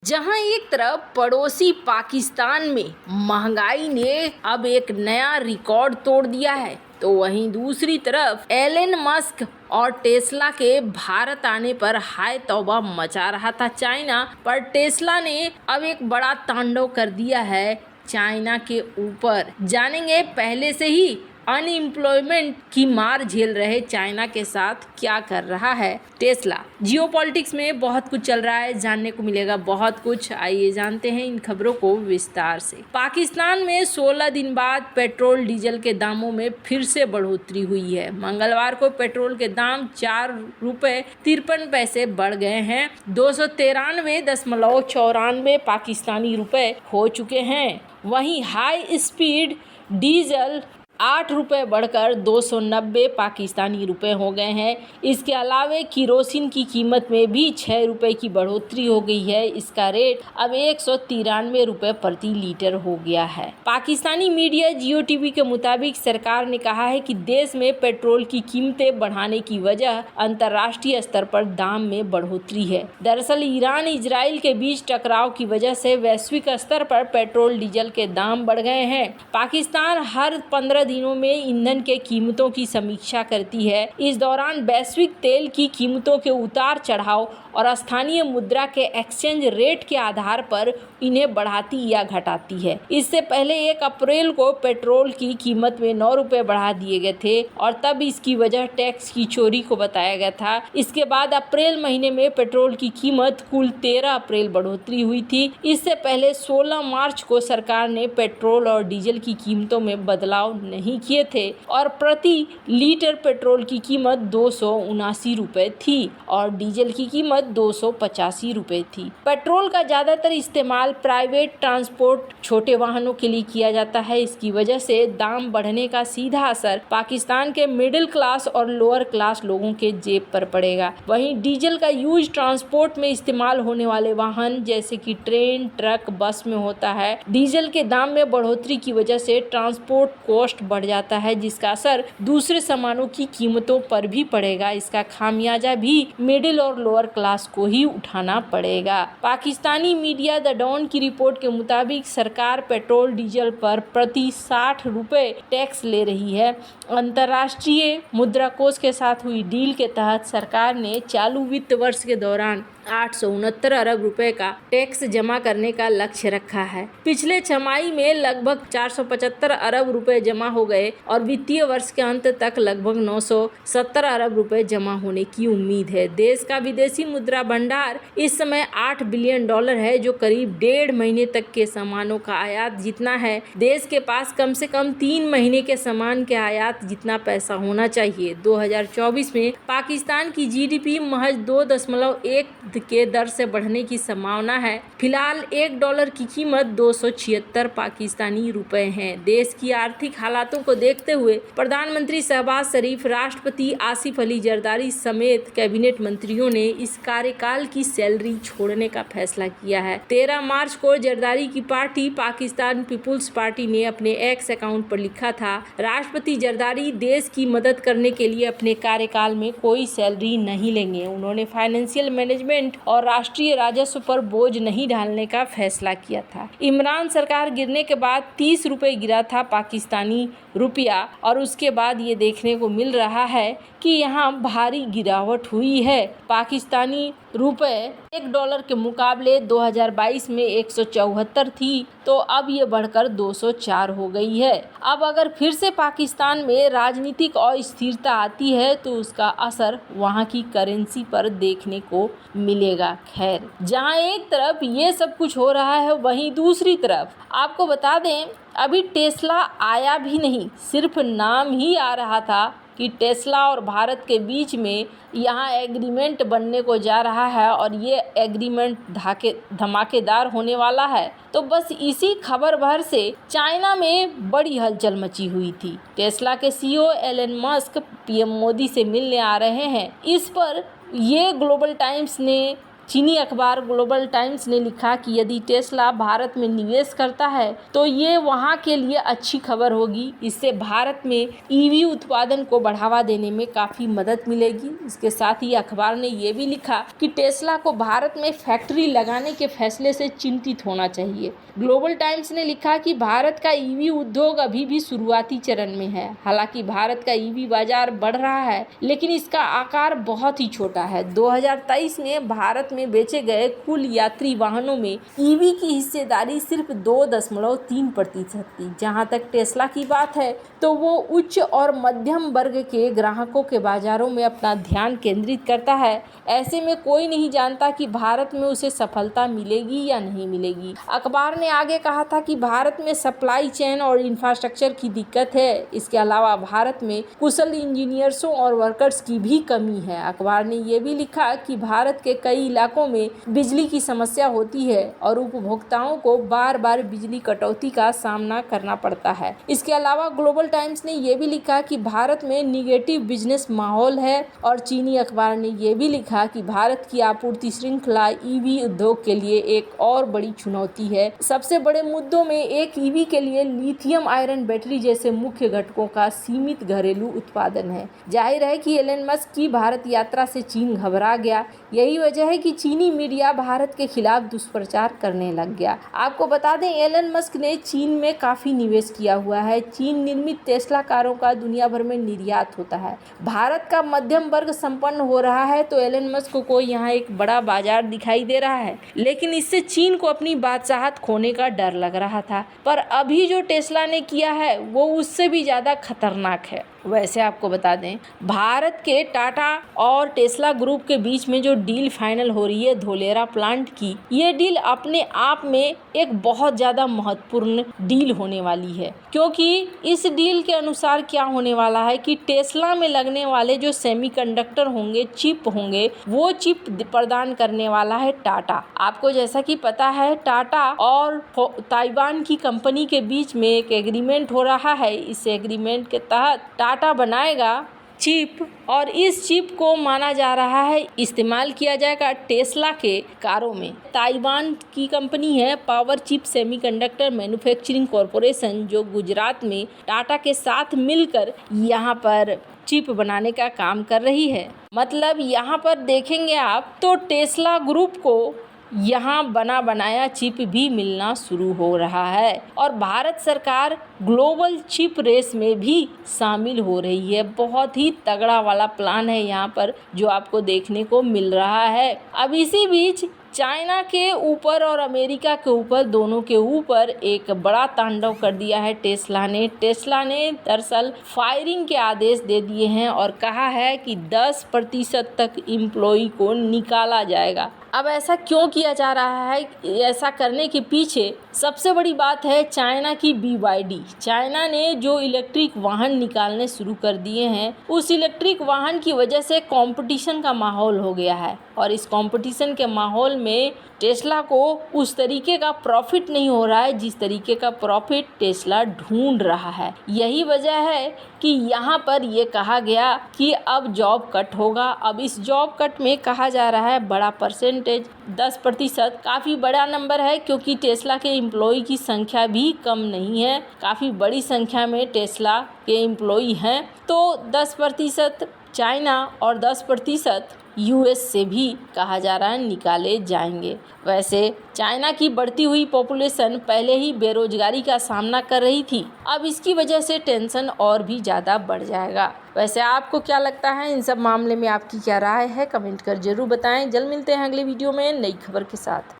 जहां एक तरफ पड़ोसी पाकिस्तान में महंगाई ने अब एक नया रिकॉर्ड तोड़ दिया है, तो वहीं दूसरी तरफ एलन मस्क और टेस्ला के भारत आने पर हाय तौबा मचा रहा था चाइना। पर टेस्ला ने अब एक बड़ा तांडव कर दिया है चाइना के ऊपर। जानेंगे पहले से ही अनएम्प्लॉयमेंट की मार झेल रहे चाइना के साथ क्या कर रहा है टेस्ला। जियोपॉलिटिक्स में बहुत कुछ चल रहा है, जानने को मिलेगा बहुत कुछ। आइए जानते हैं इन खबरों को विस्तार से। पाकिस्तान में 16 दिन बाद पेट्रोल डीजल के दामों में फिर से बढ़ोतरी हुई है। मंगलवार को पेट्रोल के दाम 4 रुपये 53 पैसे बढ़ गए हैं। 293.94 पाकिस्तानी रुपए हो चुके हैं। वहीं हाई स्पीड डीजल 8 रुपये बढ़कर 290 पाकिस्तानी रुपए हो गए हैं। इसके अलावे किरोसिन की कीमत में भी 6 रुपये की बढ़ोतरी हो गई है। इसका रेट अब 193 रुपये प्रति लीटर हो गया है। पाकिस्तानी मीडिया जियो टीवी के मुताबिक सरकार ने कहा है कि देश में पेट्रोल की कीमतें बढ़ाने की वजह अंतर्राष्ट्रीय स्तर पर दाम में बढ़ोतरी है। दरअसल ईरान इजराइल के बीच टकराव की वजह से वैश्विक स्तर पर पेट्रोल डीजल के दाम बढ़ गए हैं। पाकिस्तान हर 15 दिनों में ईंधन के कीमतों की समीक्षा करती है। इस दौरान वैश्विक तेल की कीमतों के उतार चढ़ाव और स्थानीय मुद्रा के एक्सचेंज रेट के आधार पर इन्हें बढ़ाती या घटाती है। इससे पहले 1 अप्रैल को पेट्रोल की कीमत में 9 रुपये बढ़ा दिए गए थे और तब इसकी वजह टैक्स की चोरी को बताया गया था। इसके बाद अप्रैल महीने में पेट्रोल की कीमत कुल 13 अप्रैल बढ़ोतरी हुई थी। इससे पहले 16 मार्च को सरकार ने पेट्रोल और डीजल की कीमतों में बदलाव नहीं किए थे और प्रति लीटर पेट्रोल की कीमत 279 रुपये थी और डीजल की कीमत 285 रुपये थी। पेट्रोल का ज्यादातर इस्तेमाल प्राइवेट ट्रांसपोर्ट, छोटे वाहनों के लिए किया जाता है। इसकी वजह से दाम बढ़ने का सीधा असर पाकिस्तान के मिडिल क्लास और लोअर क्लास लोगों के जेब पर पड़ेगा। वहीं डीजल का यूज ट्रांसपोर्ट में इस्तेमाल होने वाले वाहन जैसे कि ट्रेन, ट्रक, बस में होता है। डीजल के दाम में बढ़ोतरी की वजह से ट्रांसपोर्ट कॉस्ट बढ़ जाता है, जिसका असर दूसरे सामानों की कीमतों पर भी पड़ेगा। इसका खामियाजा भी मिडिल और लोअर क्लास को ही उठाना पड़ेगा। पाकिस्तानी मीडिया द डॉन की रिपोर्ट के मुताबिक सरकार पेट्रोल डीजल पर प्रति 60 रुपये टैक्स ले रही है। अंतर्राष्ट्रीय मुद्रा कोष के साथ हुई डील के तहत सरकार ने चालू वित्त वर्ष के दौरान 869 अरब रुपए का टैक्स जमा करने का लक्ष्य रखा है। पिछले छमाही में लगभग 475 अरब रुपए जमा हो गए और वित्तीय वर्ष के अंत तक लगभग 970 अरब रुपए जमा होने की उम्मीद है। देश का विदेशी मुद्रा भंडार इस समय $8 बिलियन है, जो करीब 1.5 महीने तक के सामानों का आयात जितना है। देश के पास कम से कम 3 महीने के सामान के आयात जितना पैसा होना चाहिए। 2024 में पाकिस्तान की जीडीपी महज 2.1 के दर से बढ़ने की संभावना है। फिलहाल $1 की कीमत 276 पाकिस्तानी रुपए है। देश की आर्थिक हालातों को देखते हुए प्रधानमंत्री शहबाज शरीफ, राष्ट्रपति आसिफ अली जरदारी समेत कैबिनेट मंत्रियों ने इस कार्यकाल की सैलरी छोड़ने का फैसला किया है। 13 मार्च को जरदारी की पार्टी पाकिस्तान पीपुल्स पार्टी ने अपने एक्स अकाउंट पर लिखा था, राष्ट्रपति जरदारी देश की मदद करने के लिए अपने कार्यकाल में कोई सैलरी नहीं लेंगे। उन्होंने फाइनेंशियल मैनेजमेंट और राष्ट्रीय राजस्व पर बोझ नहीं डालने का फैसला किया था। इमरान सरकार गिरने के बाद 30 रुपये गिरा था पाकिस्तानी रुपया और उसके बाद ये देखने को मिल रहा है कि यहाँ भारी गिरावट हुई है। पाकिस्तानी रुपये $1 के मुकाबले 2022 में 174 थी, तो अब ये बढ़कर 204 हो गई है। अब अगर फिर से पाकिस्तान में राजनीतिक अस्थिरता आती है तो उसका असर वहाँ की करेंसी पर देखने को मिलेगा। खैर, जहाँ एक तरफ ये सब कुछ हो रहा है, वहीं दूसरी तरफ आपको बता दें अभी टेस्ला आया भी नहीं, सिर्फ नाम ही आ रहा था कि टेस्ला और भारत के बीच में यहाँ एग्रीमेंट बनने को जा रहा है और ये एग्रीमेंट धमाकेदार होने वाला है। तो बस इसी खबर भर से चाइना में बड़ी हलचल मची हुई थी। टेस्ला के CEO Elon Musk PM Modi से मिलने आ रहे हैं। इस पर ये ग्लोबल टाइम्स ने चीनी अखबार ग्लोबल टाइम्स ने लिखा कि यदि टेस्ला भारत में निवेश करता है तो ये वहाँ के लिए अच्छी खबर होगी। इससे भारत में ईवी उत्पादन को बढ़ावा देने में काफ़ी मदद मिलेगी। इसके साथ ही अखबार ने ये भी लिखा कि टेस्ला को भारत में फैक्ट्री लगाने के फैसले से चिंतित होना चाहिए। ग्लोबल टाइम्स ने लिखा कि भारत का ईवी उद्योग अभी भी शुरुआती चरण में है। हालांकि भारत का ईवी बाजार बढ़ रहा है, लेकिन इसका आकार बहुत ही छोटा है। 2023 में भारत में बेचे गए कुल यात्री वाहनों में ईवी की हिस्सेदारी सिर्फ 2.3% थी। जहां तक टेस्ला की बात है तो वो उच्च और मध्यम वर्ग के ग्राहकों के बाजारों में अपना ध्यान केंद्रित करता है। ऐसे में कोई नहीं जानता कि भारत में उसे सफलता मिलेगी या नहीं मिलेगी। अखबार ने आगे कहा था कि भारत में सप्लाई चेन और इंफ्रास्ट्रक्चर की दिक्कत है। इसके अलावा भारत में कुशल इंजीनियर्सों और वर्कर्स की भी कमी है। अखबार ने यह भी लिखा कि भारत के कई इलाकों में बिजली की समस्या होती है और उपभोक्ताओं को बार बार बिजली कटौती का सामना करना पड़ता है। इसके अलावा ग्लोबल टाइम्स ने यह भी लिखा कि भारत में निगेटिव बिजनेस माहौल है और चीनी अखबार ने यह भी लिखा कि भारत की आपूर्ति श्रृंखला ईवी उद्योग के लिए एक और बड़ी चुनौती है। सबसे बड़े मुद्दों में एक ईवी के लिए लिथियम आयरन बैटरी जैसे मुख्य घटकों का सीमित घरेलू उत्पादन है। जाहिर है कि एलन मस्क की भारत यात्रा से चीन घबरा गया। यही वजह है कि चीनी मीडिया भारत के खिलाफ दुष्प्रचार करने लग गया। आपको बता दें, एलन मस्क ने चीन में काफी निवेश किया हुआ है। चीन निर्मित टेस्ला कारों का दुनिया भर में निर्यात होता है। भारत का मध्यम वर्ग संपन्न हो रहा है तो एलन मस्क को यहाँ एक बड़ा बाजार दिखाई दे रहा है, लेकिन इससे चीन को अपनी बादशाहत खोने का डर लग रहा था। पर अभी जो टेस्ला ने किया है वो उससे भी ज़्यादा खतरनाक है। वैसे आपको बता दें, भारत के टाटा और टेस्ला ग्रुप के बीच में जो डील फाइनल हो रही है धोलेरा प्लांट की, ये डील अपने आप में एक बहुत ज़्यादा महत्वपूर्ण डील होने वाली है। क्योंकि इस डील के अनुसार क्या होने वाला है कि टेस्ला में लगने वाले जो सेमीकंडक्टर होंगे, चिप होंगे, वो चिप प्रदान करने वाला है टाटा। आपको जैसा कि पता है, टाटा और ताइवान की कंपनी के बीच में एक एग्रीमेंट हो रहा है। इस एग्रीमेंट के तहत टाटा बनाएगा चिप और इस चिप को माना जा रहा है इस्तेमाल किया जाएगा टेस्ला के कारों में। ताइवान की कंपनी है power chip semiconductor manufacturing corporation, जो गुजरात में टाटा के साथ मिलकर यहाँ पर चिप बनाने का काम कर रही है। मतलब यहाँ पर देखेंगे आप तो टेस्ला ग्रुप को यहाँ बना बनाया चिप भी मिलना शुरू हो रहा है और भारत सरकार ग्लोबल चिप रेस में भी शामिल हो रही है। बहुत ही तगड़ा वाला प्लान है यहाँ पर जो आपको देखने को मिल रहा है। अब इसी बीच चाइना के ऊपर और अमेरिका के ऊपर, दोनों के ऊपर एक बड़ा तांडव कर दिया है टेस्ला ने दरअसल फायरिंग के आदेश दे दिए हैं और कहा है कि 10% तक एम्प्लॉय को निकाला जाएगा। अब ऐसा क्यों किया जा रहा है? ऐसा करने के पीछे सबसे बड़ी बात है चाइना की BYD। चाइना ने जो इलेक्ट्रिक वाहन निकालने शुरू कर दिए हैं, उस इलेक्ट्रिक वाहन की वजह से कंपटीशन का माहौल हो गया है और इस कंपटीशन के माहौल में टेस्ला को उस तरीके का प्रॉफिट नहीं हो रहा है जिस तरीके का प्रॉफिट टेस्ला ढूंढ रहा है। यही वजह है कि यहाँ पर ये कहा गया कि अब जॉब कट होगा। अब इस जॉब कट में कहा जा रहा है बड़ा परसेंटेज 10%, काफ़ी बड़ा नंबर है क्योंकि टेस्ला के एम्प्लॉय की संख्या भी कम नहीं है। काफ़ी बड़ी संख्या में टेस्ला के एम्प्लॉय हैं। तो 10% चाइना और 10% US से भी कहा जा रहा है निकाले जाएंगे। वैसे चाइना की बढ़ती हुई पॉपुलेशन पहले ही बेरोजगारी का सामना कर रही थी, अब इसकी वजह से टेंशन और भी ज़्यादा बढ़ जाएगा। वैसे आपको क्या लगता है इन सब मामले में, आपकी क्या राय है? कमेंट कर जरूर बताएं। जल्द मिलते हैं अगले वीडियो में नई खबर के साथ।